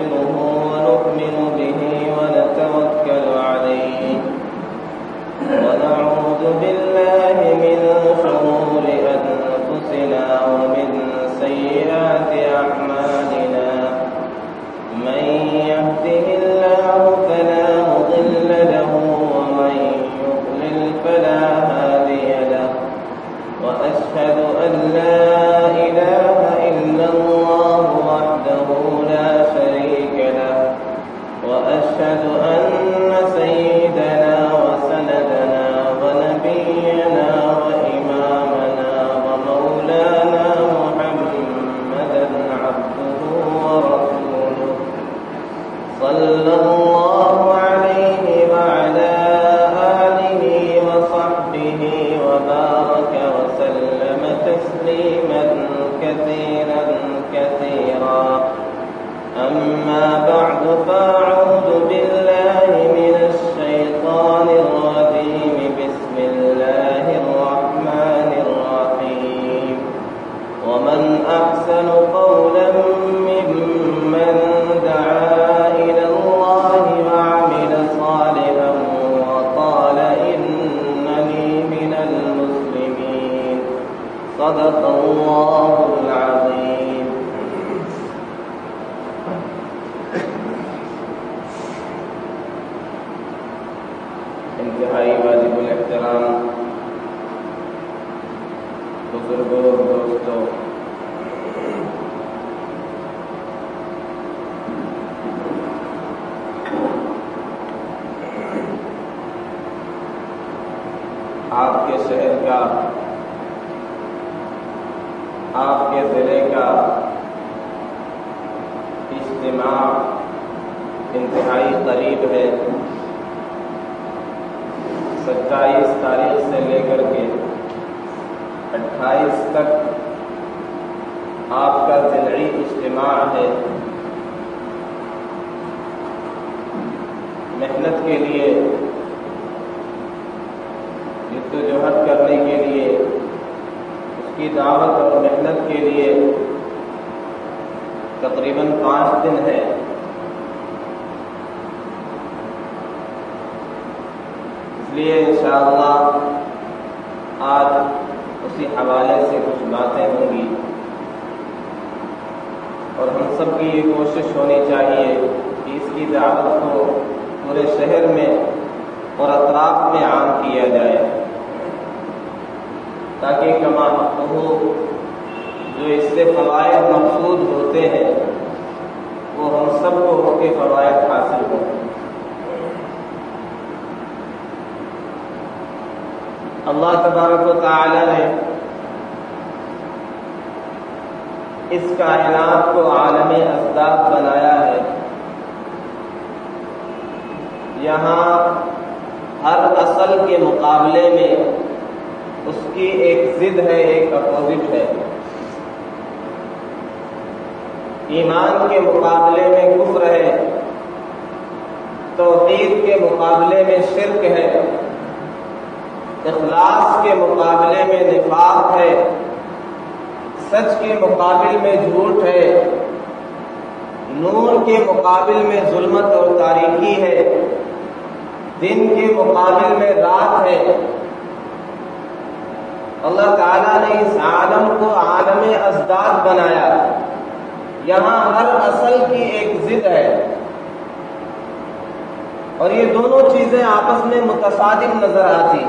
ونستغفره ونؤمن به ونتوكل عليه ونعوذ بالله من شرور أنفسنا ومن سيئات أعمالنا من يهده الله فلا مضل له ومن يضلل فلا هادي له وأشهد أن لا إله إلا الله وحده لا شريك له وأشهد أن سيدنا وسندنا ونبينا وإمامنا ومولانا محمدا عبده ورسوله صلى الله عليه وعلى آله وصحبه وبارك وسلم تسليما كثيرا كثيرا أما بعد فأعوذ بالله من الشيطان الرجيم بسم الله الرحمن الرحيم ومن أحسن قولا ممن دعا إلى الله وعمل صالحا وقال إنني من المسلمين صدق الله العظيم. انتہائی واجب الاحترام بزرگوں اور دوستوں، آپ کے شہر کا، آپ کے ضلع کا اجتماع انتہائی قریب ہے. 27 تاریخ سے لے کر کے 28 تک آپ کا ضلعی اجتماع ہے. محنت کے لیے، جدوجہد کرنے کے لیے، اس کی دعوت اور محنت کے لیے تقریباً 5 دن ہے. اس لیے انشاءاللہ آج اسی حوالے سے کچھ باتیں ہوں گی، اور ہم سب کی یہ کوشش ہونی چاہیے کہ اس کی دعوت کو پورے شہر میں اور اطراف میں عام کیا جائے، تاکہ کما حقہ جو اس سے فوائد مقصود ہوتے ہیں وہ ہم سب کو اس کے فوائد حاصل ہوں. اللہ تبارک و تعالی نے اس کائنات کو عالم ازداد بنایا ہے. یہاں ہر اصل کے مقابلے میں اس کی ایک ضد ہے، ایک اپوزٹ ہے. ایمان کے مقابلے میں کفر ہے، توحید کے مقابلے میں شرک ہے، اخلاص کے مقابلے میں نفاق ہے، سچ کے مقابل میں جھوٹ ہے، نور کے مقابل میں ظلمت اور تاریکی ہے، دن کے مقابل میں رات ہے. اللہ تعالیٰ نے اس عالم کو عالم ازداد بنایا. یہاں ہر اصل کی ایک ضد ہے، اور یہ دونوں چیزیں آپس میں متصادم نظر آتی.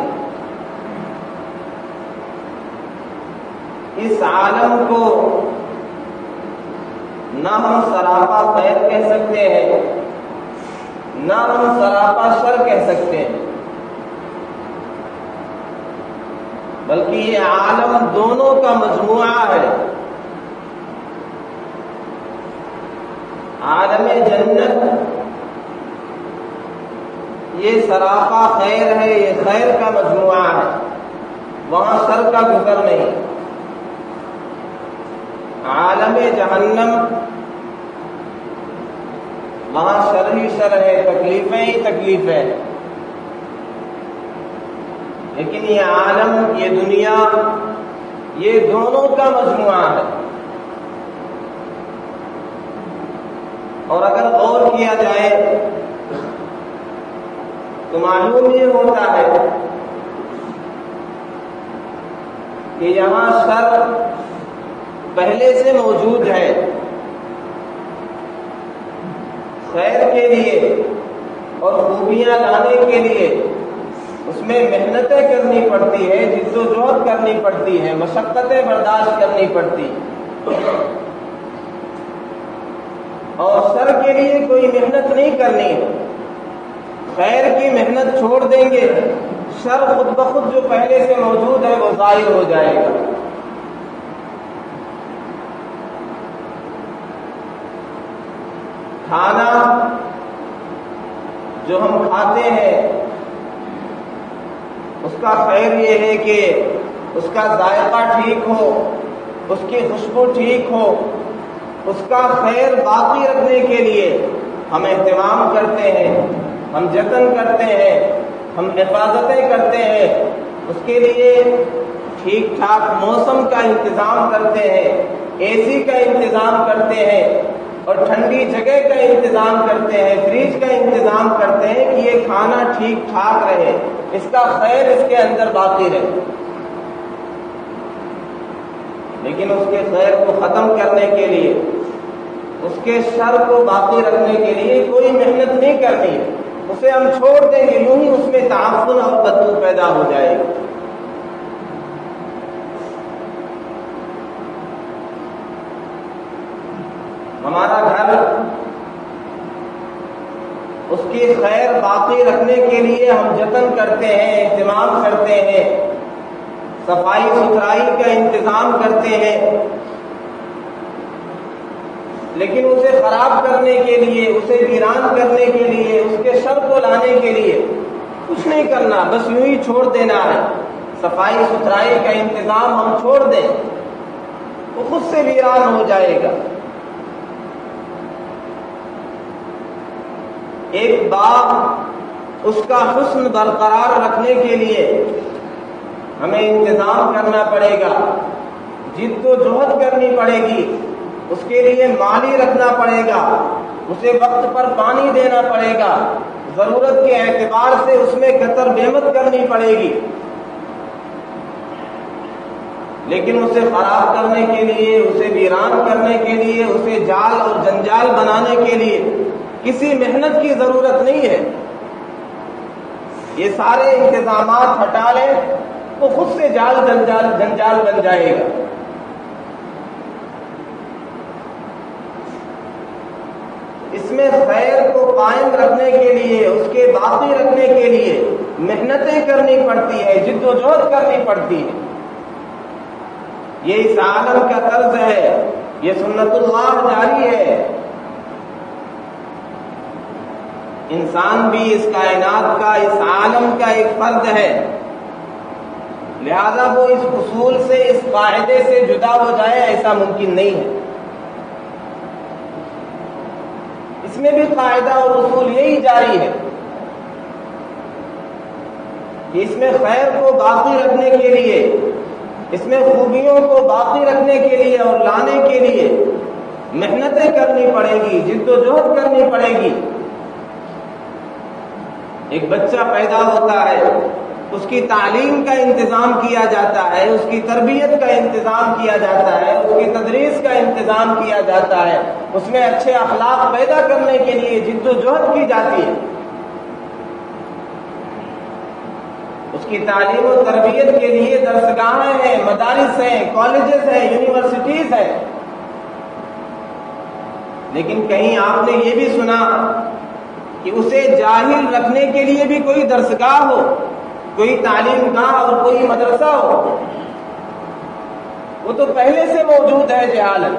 اس عالم کو نہ ہم سراپا خیر کہہ سکتے ہیں، نہ ہم سراپا شر کہہ سکتے ہیں، بلکہ یہ عالم دونوں کا مجموعہ ہے. عالم جنت یہ سراپا خیر ہے، یہ خیر کا مجموعہ ہے، وہاں شر کا گزر نہیں. عالم جہنم وہاں شر ہی شر ہے، تکلیفیں ہی تکلیفیں. لیکن یہ عالم، یہ دنیا، یہ دونوں کا مجموعہ ہے. اور اگر غور کیا جائے تو معلوم یہ ہوتا ہے کہ یہاں شر پہلے سے موجود ہے. خیر کے لیے اور خوبیاں لانے کے لیے اس میں محنتیں کرنی پڑتی ہے، جد و جہد کرنی پڑتی ہے، مشقتیں برداشت کرنی پڑتی. اور شر کے لیے کوئی محنت نہیں کرنی ہے. خیر کی محنت چھوڑ دیں گے، شر خود بخود جو پہلے سے موجود ہے وہ ظاہر ہو جائے گا. کھانا جو ہم کھاتے ہیں اس کا خیر یہ ہے کہ اس کا ذائقہ ٹھیک ہو، اس کی خوشبو ٹھیک ہو. اس کا خیر باقی رکھنے کے لیے ہم اہتمام کرتے ہیں، ہم جتن کرتے ہیں، ہم حفاظتیں کرتے ہیں. اس کے لیے ٹھیک ٹھاک موسم کا انتظام کرتے ہیں، اے سی کا انتظام کرتے ہیں اور ٹھنڈی جگہ کا انتظام کرتے ہیں، فریج کا انتظام کرتے ہیں کہ یہ کھانا ٹھیک ٹھاک رہے، اس کا خیر اس کے اندر باقی رہے. لیکن اس کے خیر کو ختم کرنے کے لیے، اس کے شر کو باقی رکھنے کے لیے کوئی محنت نہیں کرنی ہے. اسے ہم چھوڑ دیں گے، یوں ہی اس میں تعفن اور بدبو پیدا ہو جائے گی. ہمارا گھر اس کی خیر باقی رکھنے کے لیے ہم جتن کرتے ہیں، اہتمام کرتے ہیں، صفائی ستھرائی کا انتظام کرتے ہیں. لیکن اسے خراب کرنے کے لیے، اسے ویران کرنے کے لیے، اس کے شر کو لانے کے لیے کچھ نہیں کرنا، بس یوں ہی چھوڑ دینا ہے. صفائی ستھرائی کا انتظام ہم چھوڑ دیں، وہ خود سے ویران ہو جائے گا. ایک باغ اس کا حسن برقرار رکھنے کے لیے ہمیں انتظام کرنا پڑے گا، جد و جہد کرنی پڑے گی، اس کے لیے مالی رکھنا پڑے گا، اسے وقت پر پانی دینا پڑے گا، ضرورت کے اعتبار سے اس میں قطر بہمت کرنی پڑے گی. لیکن اسے خراب کرنے کے لیے، اسے ویران کرنے کے لیے، اسے جال اور جنجال بنانے کے لیے کسی محنت کی ضرورت نہیں ہے. یہ سارے انتظامات ہٹا لیں، وہ خود سے جال جنجال بن جائے گا. اس میں خیر کو قائم رکھنے کے لیے، اس کے باقی رکھنے کے لیے محنتیں کرنی پڑتی ہے، جد و جہد کرنی پڑتی ہے. یہ اس عالم کا طرز ہے، یہ سنت اللہ جاری ہے. انسان بھی اس کائنات کا، اس عالم کا ایک فرد ہے، لہذا وہ اس اصول سے، اس قاعدے سے جدا ہو جائے ایسا ممکن نہیں ہے. اس میں بھی قاعدہ اور اصول یہی جاری ہے کہ اس میں خیر کو باقی رکھنے کے لیے، اس میں خوبیوں کو باقی رکھنے کے لیے اور لانے کے لیے محنتیں کرنی پڑے گی، جد و جہد کرنی پڑے گی. ایک بچہ پیدا ہوتا ہے، اس کی تعلیم کا انتظام کیا جاتا ہے، اس کی تربیت کا انتظام کیا جاتا ہے، اس کی تدریس کا انتظام کیا جاتا ہے، اس میں اچھے اخلاق پیدا کرنے کے لیے جد و جہد کی جاتی ہے. اس کی تعلیم و تربیت کے لیے درسگاہیں ہیں، مدارس ہیں، کالجز ہیں، یونیورسٹیز ہیں. لیکن کہیں آپ نے یہ بھی سنا کہ اسے جاہل رکھنے کے لیے بھی کوئی درسگاہ ہو، کوئی تعلیم گاہ اور کوئی مدرسہ ہو؟ وہ تو پہلے سے موجود ہے جہالت.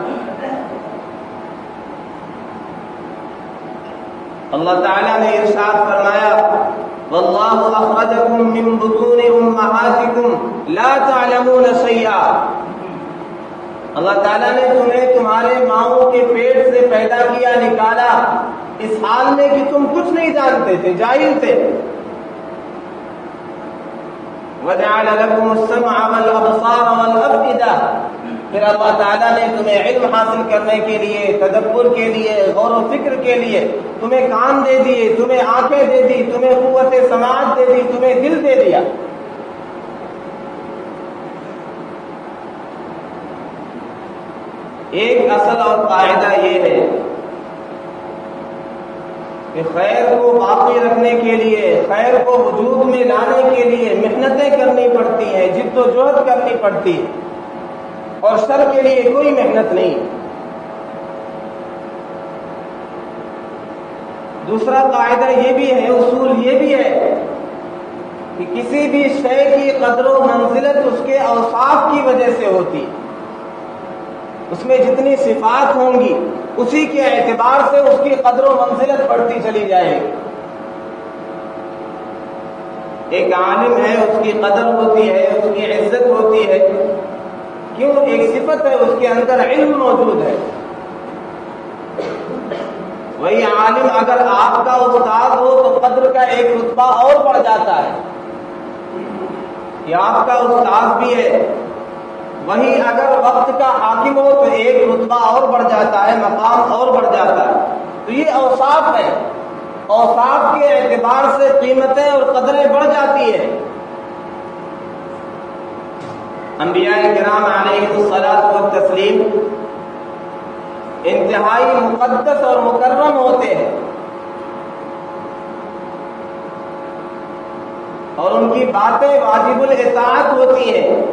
اللہ تعالیٰ نے ارشاد فرمایا واللہ اخرجکم من بطون امہاتکم لا تعلمون شیئا. اللہ تعالیٰ نے تمہیں تمہارے ماؤں کے پیٹ سے پیدا کیا، نکالا اس حال میں کہ تم کچھ نہیں جانتے تھے، جاہل تھے. وَجَعَلَ لَكُمُ السَّمْعَ وَالْأَبْصَارَ وَالْأَفْئِدَةَ پھر اللہ تعالیٰ نے تمہیں علم حاصل کرنے کے لیے، تدبر کے لیے، غور و فکر کے لیے تمہیں کان دے دیے، تمہیں آنکھیں دے دی، تمہیں قوت سماعت دے دی، تمہیں دل دے دیا۔ ایک اصل اور قاعدہ یہ ہے کہ خیر کو باقی رکھنے کے لیے، خیر کو وجود میں لانے کے لیے محنتیں کرنی پڑتی ہیں، جد و جہد کرنی پڑتی ہے، اور شر کے لیے کوئی محنت نہیں۔ دوسرا قاعدہ یہ بھی ہے، اصول یہ بھی ہے کہ کسی بھی شے کی قدر و منزلت اس کے اوصاف کی وجہ سے ہوتی ہے۔ اس میں جتنی صفات ہوں گی اسی کے اعتبار سے اس کی قدر و منزلت بڑھتی چلی جائے گی۔ ایک عالم ہے، اس کی قدر ہوتی ہے، اس کی عزت ہوتی ہے، کیوں؟ ایک صفت ہے، اس کے اندر علم موجود ہے۔ وہی عالم اگر آپ کا استاد ہو تو قدر کا ایک رتبہ اور بڑھ جاتا ہے، یہ آپ کا استاد بھی ہے۔ وہی اگر وقت کا حاکم ہو تو ایک رتبہ اور بڑھ جاتا ہے، مقام اور بڑھ جاتا ہے۔ تو یہ اوصاف ہے، اوصاف کے اعتبار سے قیمتیں اور قدریں بڑھ جاتی ہیں۔ انبیاء کرام علیہ الصلاۃ والتسلیم انتہائی مقدس اور مکرم ہوتے ہیں، اور ان کی باتیں واجب الاطاعت ہوتی ہیں،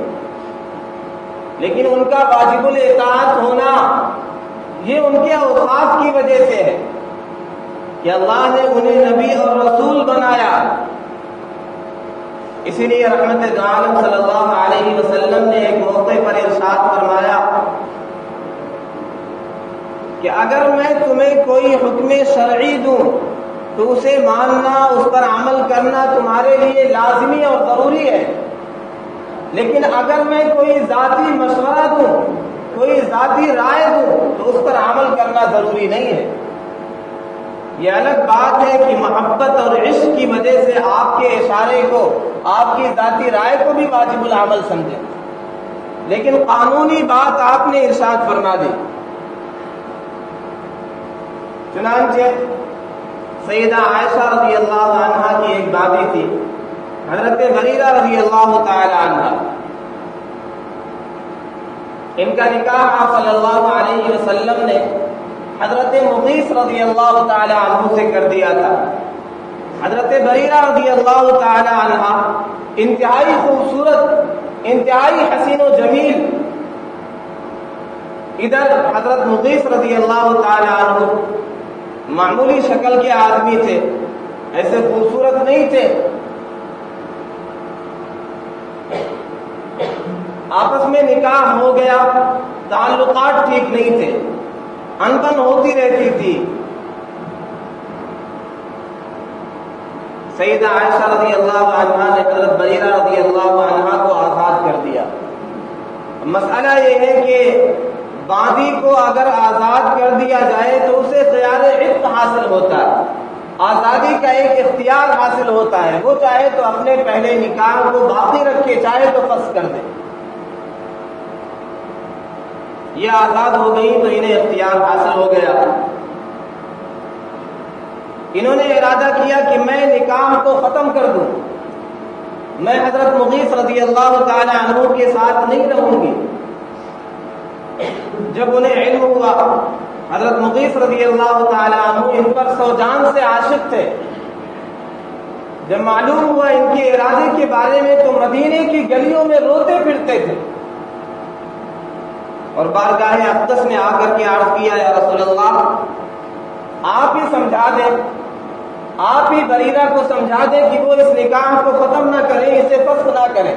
لیکن ان کا واجب الاطاعت ہونا یہ ان کے اوصاف کی وجہ سے ہے کہ اللہ نے انہیں نبی اور رسول بنایا۔ اسی لیے رحمت عالم صلی اللہ علیہ وسلم نے ایک موقع پر ارشاد فرمایا کہ اگر میں تمہیں کوئی حکم شرعی دوں تو اسے ماننا، اس پر عمل کرنا تمہارے لیے لازمی اور ضروری ہے، لیکن اگر میں کوئی ذاتی مشورہ دوں، کوئی ذاتی رائے دوں تو اس پر عمل کرنا ضروری نہیں ہے۔ یہ الگ بات ہے کہ محبت اور عشق کی وجہ سے آپ کے اشارے کو، آپ کی ذاتی رائے کو بھی واجب العمل سمجھیں، لیکن قانونی بات آپ نے ارشاد فرما دی۔ چنانچہ سیدہ عائشہ رضی اللہ عنہا کی ایک بابی تھی، حضرت بریرہ رضی اللہ تعالی عنہ، ان کا نکاح آپ صلی اللہ علیہ وسلم نے حضرت مغیث رضی اللہ تعالی عنہ سے کر دیا تھا۔ حضرت بریرہ رضی اللہ تعالی عنہ انتہائی خوبصورت، انتہائی حسین و جمیل، ادھر حضرت مغیث رضی اللہ تعالی عنہ معمولی شکل کے آدمی تھے، ایسے خوبصورت نہیں تھے۔ آپس میں نکاح ہو گیا، تعلقات ٹھیک نہیں تھے، انبن ہوتی رہتی تھی۔ سیدہ عائشہ رضی اللہ عنہا نے حضرت بریرہ رضی اللہ عنہا کو آزاد کر دیا۔ مسئلہ یہ ہے کہ باندی کو اگر آزاد کر دیا جائے تو اسے خیار عتق حاصل ہوتا ہے، آزادی کا ایک اختیار حاصل ہوتا ہے، وہ چاہے تو اپنے پہلے نکاح کو باقی رکھے، چاہے تو فسخ کر دے۔ یہ آزاد ہو گئی تو انہیں اختیار حاصل ہو گیا۔ انہوں نے ارادہ کیا کہ میں نکاح کو ختم کر دوں، میں حضرت مغیث رضی اللہ تعالی عنہ کے ساتھ نہیں رہوں گی۔ جب انہیں علم ہوا، حضرت مغیث رضی اللہ تعالی عنہ ان پر سو جان سے عاشق تھے، جب معلوم ہوا ان کے ارادے کے بارے میں تو مدینے کی گلیوں میں روتے پھرتے تھے، اور بارگاہ اقدس میں آ کر کے عرض کیا، یا رسول اللہ آپ ہی سمجھا دیں، آپ ہی بریرہ کو سمجھا دیں کہ وہ اس نکاح کو ختم نہ کریں، اسے فسخ نہ کریں۔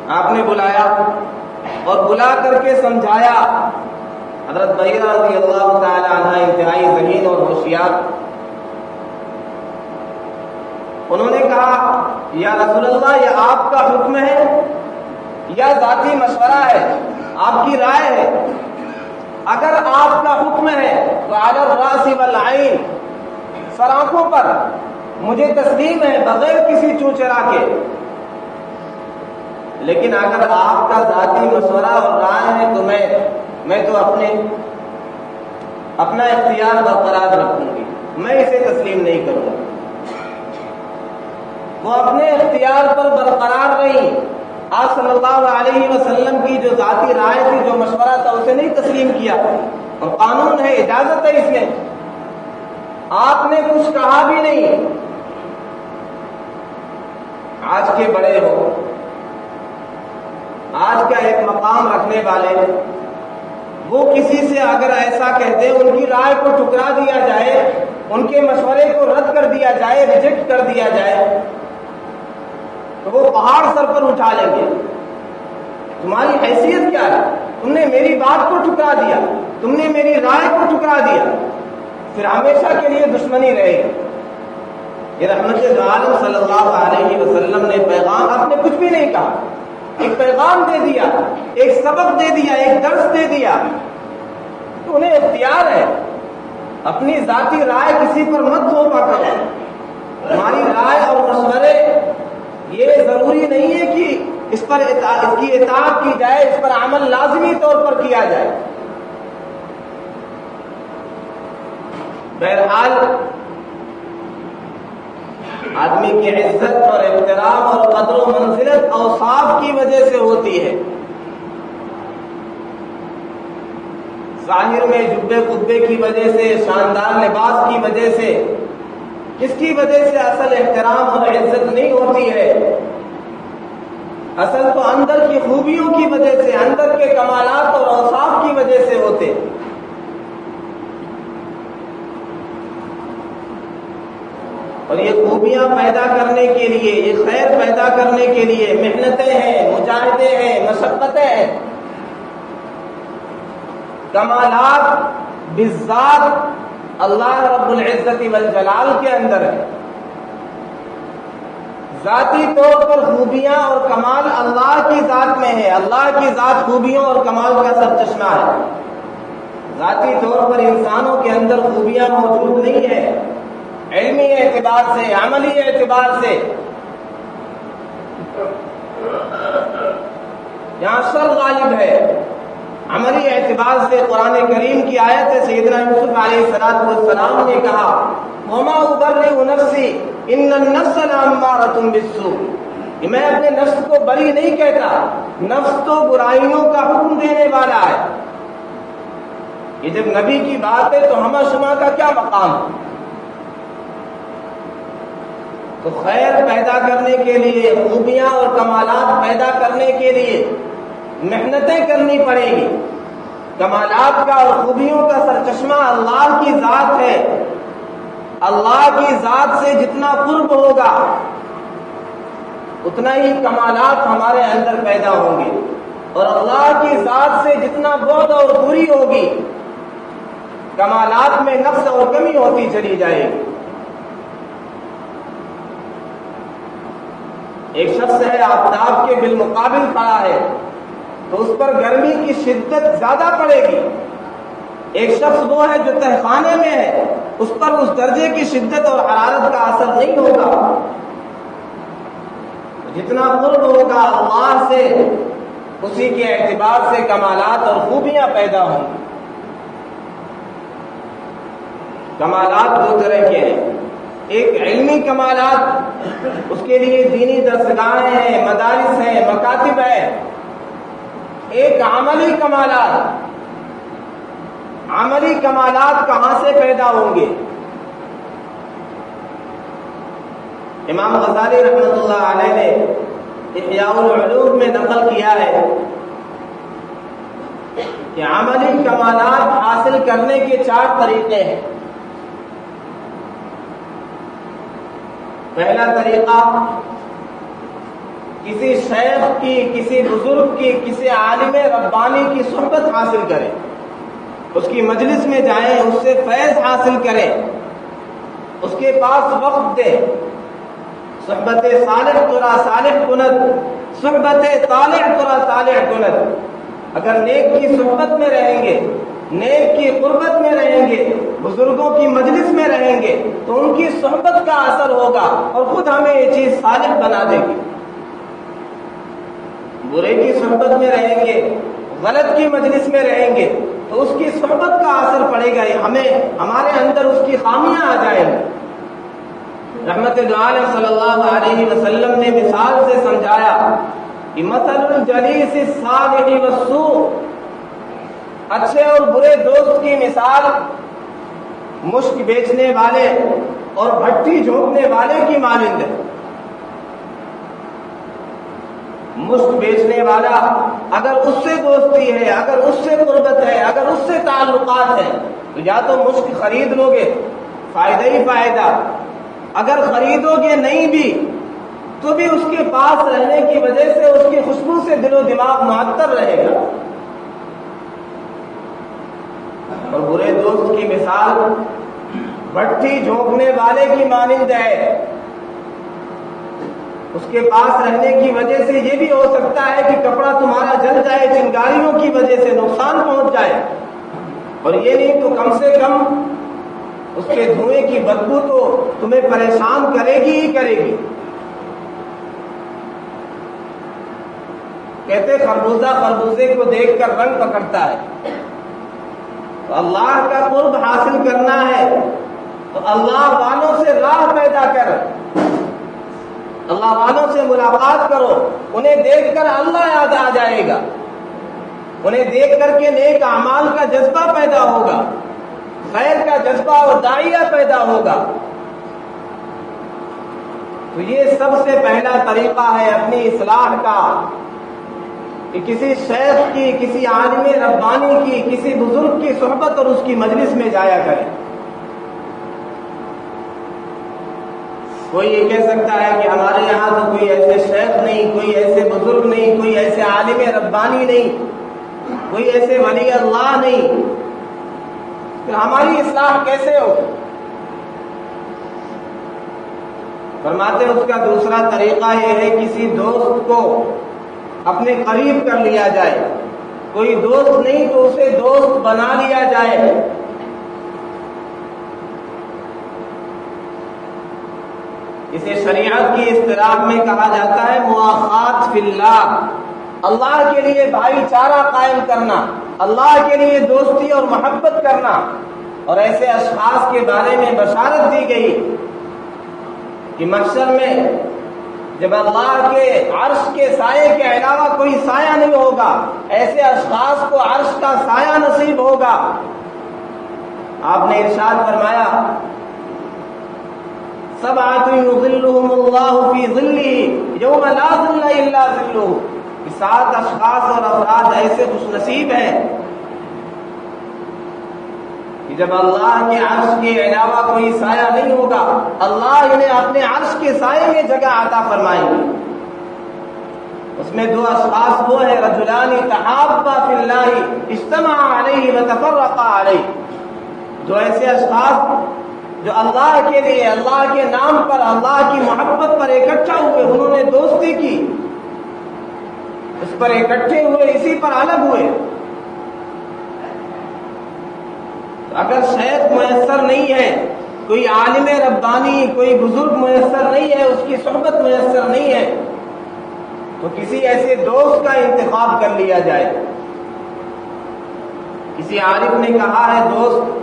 آپ نے بلایا اور بلا کر کے سمجھایا۔ حضرت بریرہ رضی اللہ تعالی عنہ انتہائی ذہین اور ہوشیار، انہوں نے کہا، یا رسول اللہ یہ آپ کا حکم ہے یا ذاتی مشورہ ہے، آپ کی رائے ہے؟ اگر آپ کا حکم ہے تو علی الراس والعین، سر آنکھوں پر مجھے تسلیم ہے بغیر کسی چوں چرا کے۔ لیکن اگر آپ کا ذاتی مشورہ اور رائے ہے تو میں تو اپنا اختیار برقرار رکھوں گی، میں اسے تسلیم نہیں کروں گا۔ وہ اپنے اختیار پر برقرار رہی، آپ صلی اللہ علیہ وسلم کی جو ذاتی رائے تھی، جو مشورہ تھا، اسے نہیں تسلیم کیا، اور قانون ہے، اجازت ہے، اس میں آپ نے کچھ کہا بھی نہیں۔ آج کے بڑے ہو، آج کا ایک مقام رکھنے والے، وہ کسی سے اگر ایسا کہتے، ان کی رائے کو ٹکرا دیا جائے، ان کے مشورے کو رد کر دیا جائے، ریجیکٹ کر دیا جائے، تو وہ پہاڑ سر پر اٹھا لیں گے۔ تمہاری حیثیت کیا ہے؟ تم نے میری بات کو ٹکرا دیا، تم نے میری رائے کو ٹکرا دیا، پھر ہمیشہ کے لیے دشمنی رہے گی۔ یہ رحمت عالم صلی اللہ علیہ وسلم نے پیغام، آپ نے کچھ بھی نہیں کہا، ایک پیغام دے دیا، ایک سبق دے دیا، ایک درس دے دیا، تو انہیں اختیار ہے۔ اپنی ذاتی رائے کسی پر مت تھوپا کرو۔ ہماری رائے اور مشورے یہ ضروری نہیں ہے کہ اس کی اطاعت کی جائے، اس پر عمل لازمی طور پر کیا جائے۔ بہرحال آدمی کی عزت اور احترام اور قدر و منزلت اوصاف کی وجہ سے ہوتی ہے۔ ظاہر میں جبے خطبے کی وجہ سے، شاندار لباس کی وجہ سے، کس کی وجہ سے اصل احترام اور عزت نہیں ہوتی ہے۔ اصل تو اندر کی خوبیوں کی وجہ سے، اندر کے کمالات اور اوصاف کی وجہ سے ہوتے۔ اور یہ خوبیاں پیدا کرنے کے لیے، یہ خیر پیدا کرنے کے لیے محنتیں ہیں، مجاہدے ہیں، مشقتیں ہیں۔ کمالات بالذات اللہ رب العزت والجلال کے اندر ہے۔ ذاتی طور پر خوبیاں اور کمال اللہ کی ذات میں ہے۔ اللہ کی ذات خوبیوں اور کمال کا سب چشمہ ہے۔ ذاتی طور پر انسانوں کے اندر خوبیاں موجود نہیں ہیں، علمی اعتبار سے، عملی اعتبار سے۔ یہاں شر غالب ہے۔ عملی اعتبار سے قرآن کریم کی آیت ہے، سیدنا یوسف علیہ السلام نے کہا وَمَا أُبَرِّئُ نَفْسِي إِنَّ النَّفْسَ لَأَمَّارَةٌ بِالسُّوءِ، کہ میں اپنے نفس کو بری نہیں کہتا، نفس تو برائیوں کا حکم دینے والا ہے۔ یہ جب نبی کی بات ہے تو ہمہ شمہ کا کیا مقام ہے؟ تو خیر پیدا کرنے کے لیے، خوبیاں اور کمالات پیدا کرنے کے لیے محنتیں کرنی پڑے گی۔ کمالات کا اور خوبیوں کا سرچشمہ اللہ کی ذات ہے۔ اللہ کی ذات سے جتنا قرب ہوگا اتنا ہی کمالات ہمارے اندر پیدا ہوں گے، اور اللہ کی ذات سے جتنا بعد اور دوری ہوگی کمالات میں نقص اور کمی ہوتی چلی جائے گی۔ ایک شخص ہے آفتاب کے بالمقابل کھڑا ہے تو اس پر گرمی کی شدت زیادہ پڑے گی۔ ایک شخص وہ ہے جو تہخانے میں ہے، اس پر اس درجے کی شدت اور حرارت کا اثر نہیں ہوگا۔ جتنا قرب ہوگا اللہ سے اسی کے اعتبار سے کمالات اور خوبیاں پیدا ہوں گی۔ کمالات دو طرح کے ہیں، ایک علمی کمالات، اس کے لیے دینی درسگاہیں ہیں، مدارس ہیں، مکاتب ہیں۔ ایک عملی کمالات۔ عملی کمالات کہاں سے پیدا ہوں گے؟ امام غزالی رحمۃ اللہ علیہ نے احیاء العلوم میں نقل کیا ہے کہ عملی کمالات حاصل کرنے کے 4 طریقے ہیں۔ پہلا طریقہ، کسی شیخ کی، کسی بزرگ کی، کسی عالم ربانی کی صحبت حاصل کریں، اس کی مجلس میں جائیں، اس سے فیض حاصل کریں، اس کے پاس وقت دیں۔ صحبت صالح ترا صالح کند، صحبت طالع ترا طالع کند۔ اگر نیک کی صحبت میں رہیں گے، نیک کی قربت میں رہیں گے، بزرگوں کی مجلس میں رہیں گے تو ان کی صحبت کا اثر ہوگا اور خود ہمیں یہ چیز صالح بنا دے گی۔ برے کی صحبت میں رہیں گے، غلط کی مجلس میں رہیں گے تو اس کی صحبت کا اثر پڑے گا، ہمارے اندر اس کی خامیاں آ جائیں گی۔ رحمت عالم صلی اللہ علیہ وسلم نے مثال سے سمجھایا کہ مثل الجلیس الصالح والسوء، اچھے اور برے دوست کی مثال مشک بیچنے والے اور بھٹی جھونکنے والے کی مانند ہے۔ مشک بیچنے والا اگر اس سے دوستی ہے، اگر اس سے قربت ہے، اگر اس سے تعلقات ہیں تو یا تو مشک خرید لو گے، فائدہ ہی فائدہ، اگر خریدو گے نہیں بھی تو بھی اس کے پاس رہنے کی وجہ سے اس کی خوشبو سے دل و دماغ معطر رہے گا۔ اور برے دوست کی مثال بھٹی جھونکنے والے کی مانند ہے، اس کے پاس رہنے کی وجہ سے یہ بھی ہو سکتا ہے کہ کپڑا تمہارا جل جائے، چنگاریوں کی وجہ سے نقصان پہنچ جائے، اور یہ نہیں تو کم سے کم اس کے دھوئیں کی بدبو تو تمہیں پریشان کرے گی ہی کرے گی۔ کہتے خربوزہ خربوزے کو دیکھ کر رنگ پکڑتا ہے، تو اللہ کا قرب حاصل کرنا ہے تو اللہ والوں سے راہ پیدا کر، اللہ والوں سے ملاقات کرو، انہیں دیکھ کر اللہ یاد آ جائے گا، انہیں دیکھ کر کے نیک اعمال کا جذبہ پیدا ہوگا، خیر کا جذبہ اور داعیہ پیدا ہوگا۔ تو یہ سب سے پہلا طریقہ ہے اپنی اصلاح کا کہ کسی شیخ کی، کسی عالم ربانی کی، کسی بزرگ کی صحبت اور اس کی مجلس میں جایا کریں۔ کوئی یہ کہہ سکتا ہے کہ ہمارے یہاں تو کوئی ایسے شیخ نہیں، کوئی ایسے بزرگ نہیں، کوئی ایسے عالم ربانی نہیں، کوئی ایسے ولی اللہ نہیں، پھر ہماری اصلاح کیسے ہو؟ فرماتے ہیں اس کا دوسرا طریقہ یہ ہے کسی دوست کو اپنے قریب کر لیا جائے، کوئی دوست نہیں تو اسے دوست بنا لیا جائے۔ اسے شریعت کی اصطلاح میں کہا جاتا ہے مواخات فی اللہ، اللہ کے لیے بھائی چارہ قائم کرنا، اللہ کے لیے دوستی اور محبت کرنا۔ اور ایسے اشخاص کے بارے میں بشارت دی گئی کہ محشر میں جب اللہ کے عرش کے سائے کے علاوہ کوئی سایہ نہیں ہوگا، ایسے اشخاص کو عرش کا سایہ نصیب ہوگا۔ آپ نے ارشاد فرمایا سبعۃ یظلھم اللہ فی ظلہ یوم لا ظل الا ظلہ، 7 اشخاص اور افراد ایسے خوش نصیب ہیں کہ جب اللہ کے عرش کے علاوہ کوئی سایہ نہیں ہوگا، اللہ انہیں اپنے عرش کے سائے میں جگہ عطا فرمائیں گے۔ اس میں 2 اشخاص وہ ہیں رجلان تحابا فی اللہ اجتمعا علیہ وتفرقا علیہ، جو ایسے اشخاص جو اللہ کے لیے، اللہ کے نام پر، اللہ کی محبت پر اکٹھا ہوئے، انہوں نے دوستی کی، اس پر اکٹھے ہوئے، اسی پر الگ ہوئے۔ اگر شیخ میسر نہیں ہے، کوئی عالم ربانی، کوئی بزرگ میسر نہیں ہے، اس کی صحبت میسر نہیں ہے، تو کسی ایسے دوست کا انتخاب کر لیا جائے۔ کسی عارف نے کہا ہے دوست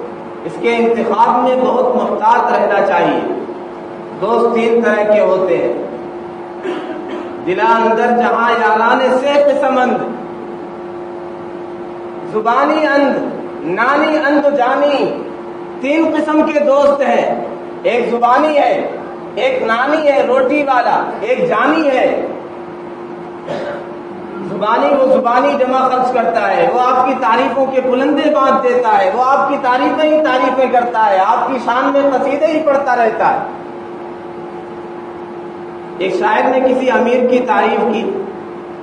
اس کے انتخاب میں بہت محتاط رہنا چاہیے۔ دوست 3 طرح کے ہوتے ہیں، دل اندر جہاں یاران سے قسم اند، زبانی اند، نانی اند جانی، 3 قسم کے دوست ہیں۔ ایک زبانی ہے، ایک نانی ہے روٹی والا، ایک جانی ہے۔ زبانی وہ زبانی جمع خرچ کرتا ہے، وہ آپ کی تعریفوں کے بلندے باندھ دیتا ہے، وہ آپ کی تعریفیں ہی تعریفیں کرتا ہے، آپ کی شان میں قصیدے ہی پڑھتا رہتا ہے۔ ایک شاعر نے کسی امیر کی تعریف کی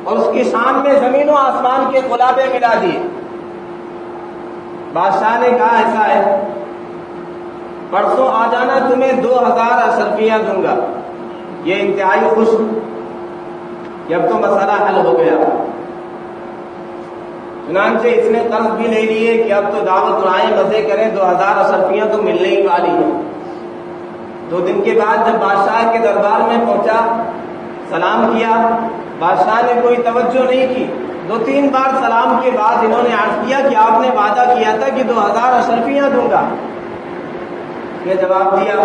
اور اس کی شان میں زمین و آسمان کے غلابے ملا دیے۔ بادشاہ نے کہا ایسا ہے، پرسوں آ جانا، تمہیں 2000 اشرفیاں دوں گا۔ یہ انتہائی خوش کہ اب تو مسئلہ حل ہو گیا۔ چنانچہ اس نے قرض بھی لے لیے کہ اب تو دعوت اڑائیں، مزے کریں، 2000 اشرفیاں تو ملنے ہی والی ہیں۔ 2 دن کے بعد جب بادشاہ کے دربار میں پہنچا، سلام کیا بادشاہ نے کوئی توجہ نہیں کی. 2-3 بار سلام کے بعد انہوں نے عرض کیا کہ آپ نے وعدہ کیا تھا کہ 2000 اشرفیاں دوں گا. اس نے جواب دیا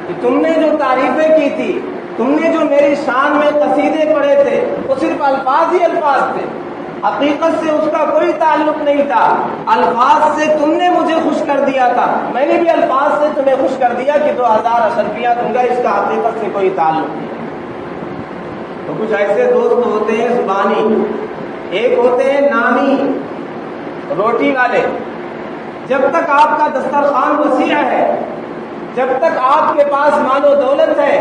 کہ تم نے جو تعریفیں کی تھی، تم نے جو میری شان میں قصیدے پڑھے تھے، وہ صرف الفاظ ہی الفاظ تھے، حقیقت سے اس کا کوئی تعلق نہیں تھا. الفاظ سے تم نے مجھے خوش کر دیا تھا، میں نے بھی الفاظ سے تمہیں خوش کر دیا کہ 2000 اشرفیاں دوں گا، اس کا حقیقت سے کوئی تعلق نہیں. تو کچھ ایسے دوست ہوتے ہیں زبانی، ایک ہوتے ہیں نامی روٹی والے. جب تک آپ کا دسترخوان وسیع ہے، جب تک آپ کے پاس مال و دولت ہے،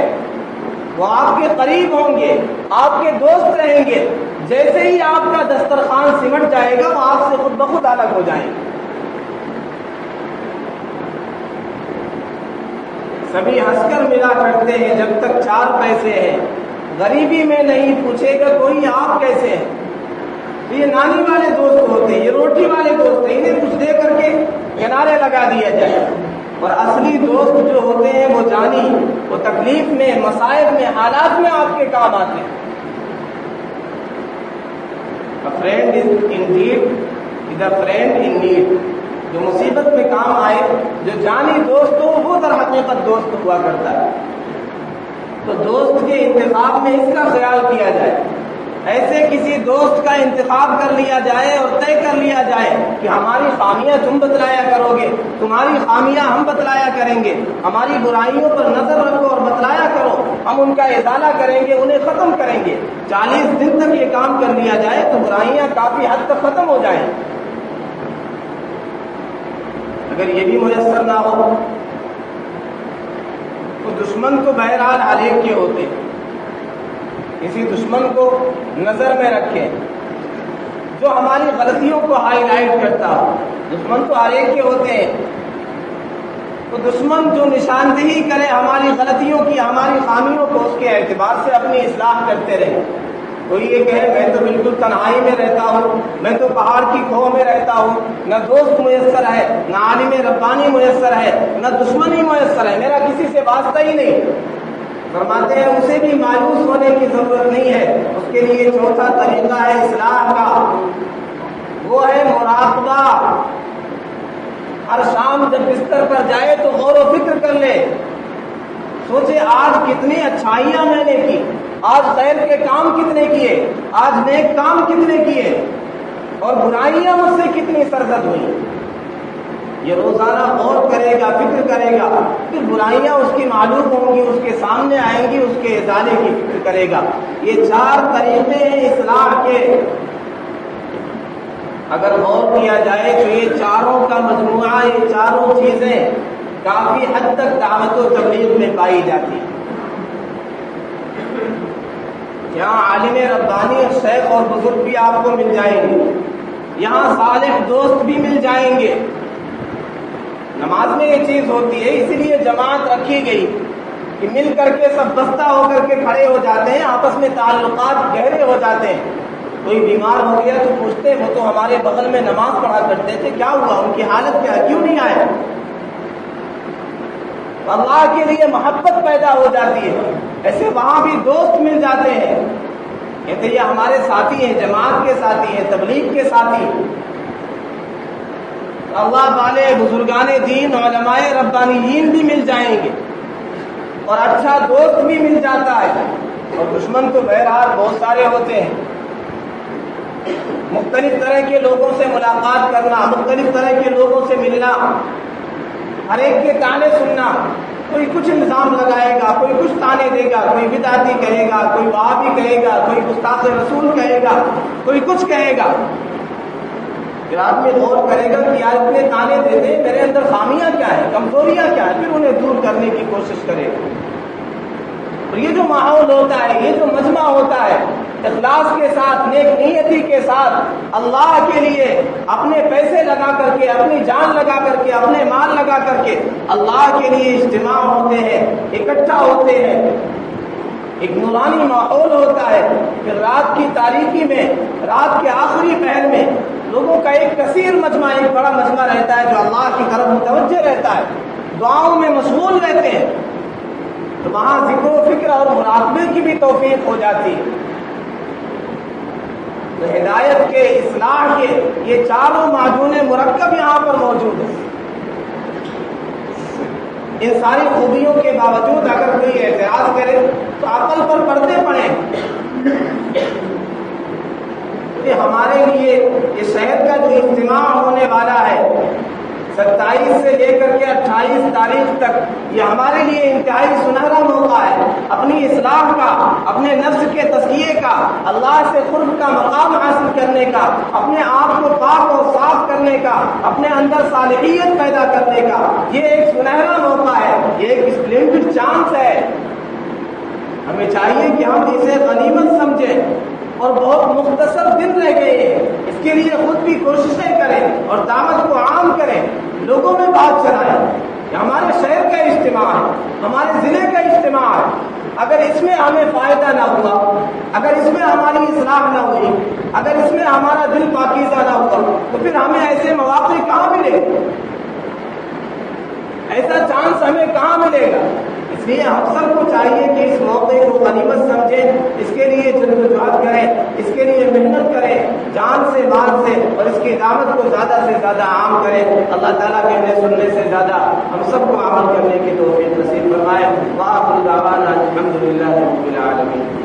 وہ آپ کے قریب ہوں گے، آپ کے دوست رہیں گے. جیسے ہی آپ کا دسترخوان سمٹ جائے گا، وہ آپ سے خود بخود الگ ہو جائیں گے. سبھی ہنس کر ملا کرتے ہیں جب تک 4 پیسے ہیں، غریبی میں نہیں پوچھے گا کوئی آپ کیسے ہیں. یہ نانی والے دوست ہوتے ہیں، یہ روٹی والے دوست ہیں، انہیں کچھ دے کر کے کنارے لگا دیا جائے. اور اصلی دوست جو ہوتے ہیں وہ جانی، وہ تکلیف میں، مصائب میں، حالات میں آپ کے کام آتے ہیں. A friend is indeed is a friend in need. جو مصیبت میں کام آئے، جو جانی دوست ہو، وہ در حقیقت دوست ہوا کرتا ہے. تو دوست کے انتخاب میں اس کا خیال کیا جائے. ایسے کسی دوست کا انتخاب کر لیا جائے اور طے کر لیا جائے کہ ہماری خامیاں تم بتلایا کرو گے، تمہاری خامیاں ہم بتلایا کریں گے، ہماری برائیوں پر نظر رکھو اور بتلایا کرو، ہم ان کا ازالہ کریں گے، انہیں ختم کریں گے. 40 دن تک یہ کام کر لیا جائے تو برائیاں کافی حد تک ختم ہو جائیں. اگر یہ بھی میسر نہ ہو تو دشمن تو بہرحال ہر ایک کے ہوتے ہیں. کسی دشمن کو نظر میں رکھیں جو ہماری غلطیوں کو ہائی لائٹ کرتا ہو. دشمن تو ہر ایک کے ہوتے ہیں. تو دشمن جو نشاندہی کرے ہماری غلطیوں کی، ہماری خامیوں کو، اس کے اعتبار سے اپنی اصلاح کرتے رہیں. کوئی یہ کہے میں تو بالکل تنہائی میں رہتا ہوں، میں تو پہاڑ کی کھو میں رہتا ہوں، نہ دوست میسر ہے، نہ عالم ربانی میسر ہے، نہ دشمنی میسر ہے، میرا کسی سے واسطہ ہی نہیں. فرماتے ہیں اسے بھی مایوس ہونے کی ضرورت نہیں ہے. اس کے لیے 4تھا طریقہ ہے اصلاح کا، وہ ہے مراقبہ. ہر شام جب بستر پر جائے تو غور و فکر کر لے، سوچے آج کتنی اچھائیاں میں نے کی، آج خیر کے کام کتنے کیے، آج نیک کام کتنے کیے، اور برائیاں مجھ سے کتنی سرزد ہوئی. یہ روزانہ غور کرے گا، فکر کرے گا، پھر برائیاں اس کی معلوم ہوں گی، اس کے سامنے آئیں گی، اس کے ازالے کی فکر کرے گا. یہ 4 طریقے ہیں اصلاح کے. اگر غور کیا جائے تو یہ چاروں کا مجموعہ، یہ چاروں چیزیں کافی حد تک دعوت و تبلیغ میں پائی جاتی ہیں. یہاں عالم ربانی اور شیخ اور بزرگ بھی آپ کو مل جائیں گے، یہاں صالح دوست بھی مل جائیں گے. نماز میں یہ چیز ہوتی ہے، اسی لیے جماعت رکھی گئی کہ مل کر کے سب بستہ ہو کر کے کھڑے ہو جاتے ہیں، آپس میں تعلقات گہرے ہو جاتے ہیں. کوئی بیمار ہو گیا تو پوچھتے وہ تو ہمارے بغل میں نماز پڑھا کرتے تھے، کیا ہوا، ان کی حالت کیا ہے، کیوں نہیں آئے. اللہ کے لیے محبت پیدا ہو جاتی ہے. ایسے وہاں بھی دوست مل جاتے ہیں، کہتے یہ ہمارے ساتھی ہیں، جماعت کے ساتھی ہیں، تبلیغ کے ساتھی. اللہ والے بزرگان دین، علماء ربانیین بھی مل جائیں گے اور اچھا دوست بھی مل جاتا ہے. اور دشمن تو بہرحال بہت سارے ہوتے ہیں. مختلف طرح کے لوگوں سے ملاقات کرنا، مختلف طرح کے لوگوں سے ملنا، ہر ایک کے تانے سننا. کوئی کچھ الزام لگائے گا، کوئی کچھ تانے دے گا، کوئی بدعتی کہے گا، کوئی وہابی کہے گا، کوئی گستاخ رسول کہے گا، کوئی کچھ کہے گا. پھر آدمی غور کرے گا کہ یار اتنے تانے دیتے ہیں، میرے اندر خامیاں کیا ہیں، کمزوریاں کیا ہیں، پھر انہیں دور کرنے کی کوشش کرے گا. اور یہ جو ماحول ہوتا ہے، یہ جو مجمع ہوتا ہے، اخلاص کے ساتھ، نیک نیتی کے ساتھ، اللہ کے لیے اپنے پیسے لگا کر کے، اپنی جان لگا کر کے، اپنے مال لگا کر کے اللہ کے لیے اجتماع ہوتے ہیں، اکٹھا ہوتے ہیں، ایک نورانی ماحول ہوتا ہے. پھر رات کی تاریکی میں، رات کے آخری پہر میں لوگوں کا ایک کثیر مجمع، ایک بڑا مجمع رہتا ہے جو اللہ کی طرف متوجہ رہتا ہے، دعاؤں میں مشغول رہتے ہیں. تو وہاں ذکر و فکر اور مراقبے کی بھی توفیق ہو جاتی ہے. تو ہدایت کے، اصلاح کے یہ چاروں معجون مرکب یہاں پر موجود ہیں۔ ان ساری خوبیوں کے باوجود اگر کوئی اعتراض کرے تو عقل پر پردے پڑیں کہ ہمارے لیے یہ شہر کا جو اجتماع ہونے والا ہے 27 سے لے کر کے 28 تاریخ تک، یہ ہمارے لیے انتہائی سنہرا موقع ہے اپنی اصلاح کا، اپنے نفس کے تزکیے کا، اللہ سے قرب کا مقام حاصل کرنے کا، اپنے آپ کو پاک اور صاف کرنے کا، اپنے اندر صالحیت پیدا کرنے کا۔ یہ ایک سنہرا موقع ہے، یہ ایک اسپلینڈڈ چانس ہے۔ ہمیں چاہیے کہ ہم اسے غنیمت سمجھیں، اور بہت مختصر دن رہ گئے ہیں، اس کے لیے خود بھی کوششیں کریں اور دعوت کو عام کریں، لوگوں میں بات چلائیں۔ یہ ہمارے شہر کا اجتماع ہے، ہمارے ضلع کا اجتماع ہے۔ اگر اس میں ہمیں فائدہ نہ ہوا، اگر اس میں ہماری اصلاح نہ ہوئی، اگر اس میں ہمارا دل پاکیزہ نہ ہوا، تو پھر ہمیں ایسے مواقع کہاں ملے گا؟ ایسا چانس ہمیں کہاں ملے گا؟ اس لیے ہم سب کو چاہیے کہ اس موقع کو غنیمت سمجھیں، اس کے لیے جدوجہد کریں، اس کے لیے محنت کریں، جان سے مال سے، اور اس کی دعوت کو زیادہ سے زیادہ عام کریں۔ اللہ تعالیٰ کہنے سننے سے زیادہ ہم سب کو عمل کرنے کی توفیق نصیب فرمائے۔ وآخر دعوانا الحمد للہ رب العالمین۔